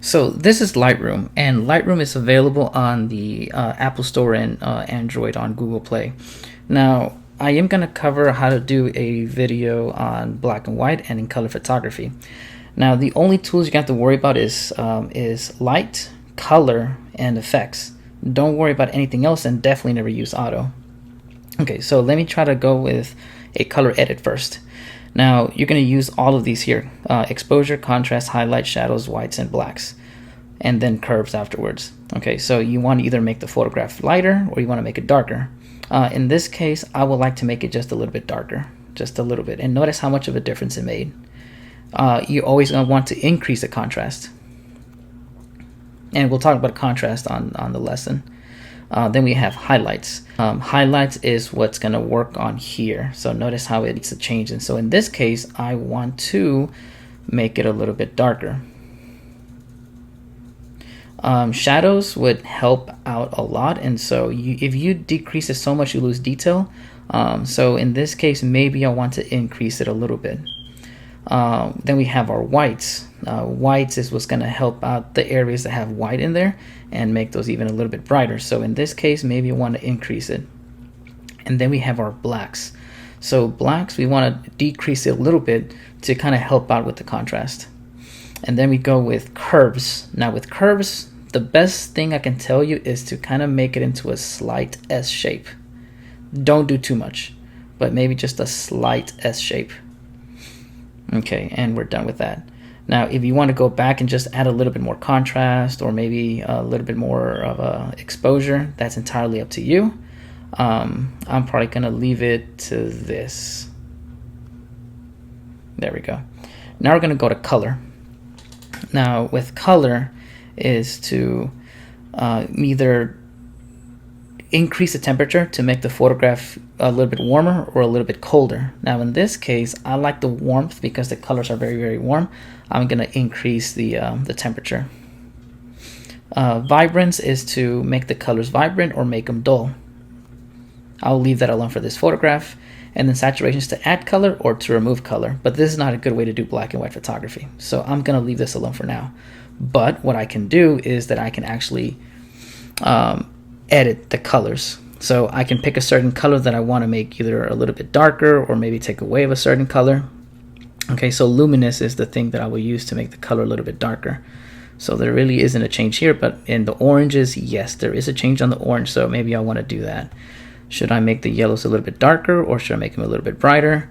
So this is Lightroom, and Lightroom is available on the Apple Store and Android on Google Play. Now, I am going to cover how to do a video on black and white and in color photography. Now, the only tools you have to worry about is light, color, and effects. Don't worry about anything else, and definitely never use auto. Okay, so let me try to go with a color edit first. Now, you're going to use all of these here: exposure, contrast, highlight, shadows, whites, and blacks, and then curves afterwards. Okay, so you want to either make the photograph lighter or you want to make it darker. In this case, I would like to make it just a little bit darker, just a little bit. And notice how much of a difference it made. You're always going to want to increase the contrast. And we'll talk about contrast on the lesson. Then we have highlights. Highlights is what's going to work on here. So notice how it's a change. And so in this case, I want to make it a little bit darker. Shadows would help out a lot. And so if you decrease it so much, you lose detail. So in this case, maybe I want to increase it a little bit. Then we have our whites. Whites is what's going to help out the areas that have white in there and make those even a little bit brighter. So in this case, maybe you want to increase it. And then we have our blacks. So blacks, we want to decrease it a little bit to kind of help out with the contrast. And then we go with curves. Now with curves, the best thing I can tell you is to kind of make it into a slight S shape. Don't do too much, but maybe just a slight S shape. Okay, and we're done with that. Now, if you want to go back and just add a little bit more contrast or maybe a little bit more of a exposure, that's entirely up to you. I'm probably going to leave it to this. There we go. Now we're going to go to color. Now, with color is to either increase the temperature to make the photograph a little bit warmer or a little bit colder. Now in this case, I like the warmth because the colors are very, very warm. I'm going to increase the temperature. Vibrance is to make the colors vibrant or make them dull. I'll leave that alone for this photograph. And then saturation is to add color or to remove color. But this is not a good way to do black and white photography. So I'm going to leave this alone for now. But what I can do is that I can actually edit the colors. So I can pick a certain color that I want to make either a little bit darker or maybe take away of a certain color. Okay, so luminous is the thing that I will use to make the color a little bit darker. So there really isn't a change here, but in the oranges, yes, there is a change on the orange. So maybe I want to do that. Should I make the yellows a little bit darker or should I make them a little bit brighter?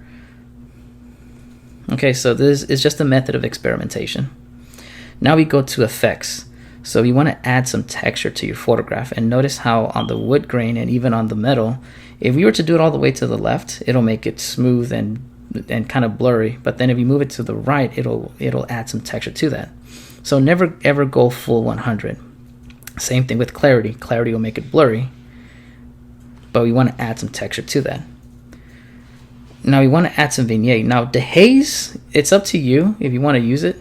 Okay, so this is just a method of experimentation. Now we go to effects. So you want to add some texture to your photograph, and notice how on the wood grain and even on the metal, if you were to do it all the way to the left, it'll make it smooth and kind of blurry. But then if you move it to the right, it'll add some texture to that. So never ever go full 100. Same thing with clarity. Clarity will make it blurry, but we want to add some texture to that. Now we want to add some vignette. Now dehaze, it's up to you if you want to use it.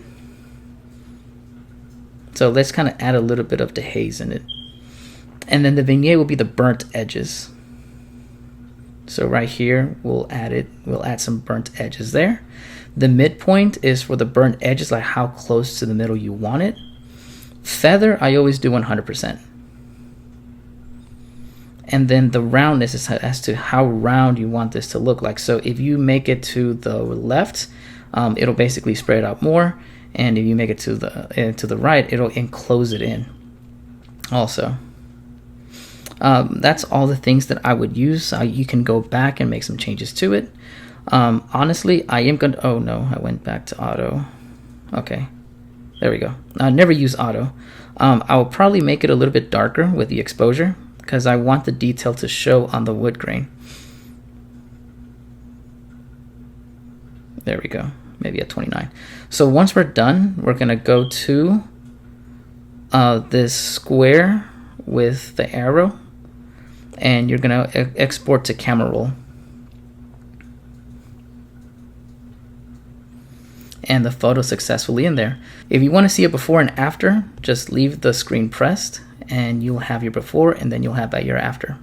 So let's kind of add a little bit of dehaze in it. And then the vignette will be the burnt edges. So right here, we'll add some burnt edges there. The midpoint is for the burnt edges, like how close to the middle you want it. Feather, I always do 100%. And then the roundness is as to how round you want this to look like. So if you make it to the left, it'll basically spread out more. And if you make it to the right, it'll enclose it in also. That's all the things that I would use. You can go back and make some changes to it. Honestly, I am going to... Oh, no, I went back to auto. Okay, there we go. I never use auto. I will probably make it a little bit darker with the exposure because I want the detail to show on the wood grain. There we go. Maybe at 29. So once we're done, we're going to go to this square with the arrow, and you're going to export to camera roll. And the photo successfully in there. If you want to see it before and after, just leave the screen pressed and you'll have your before and then you'll have that your after.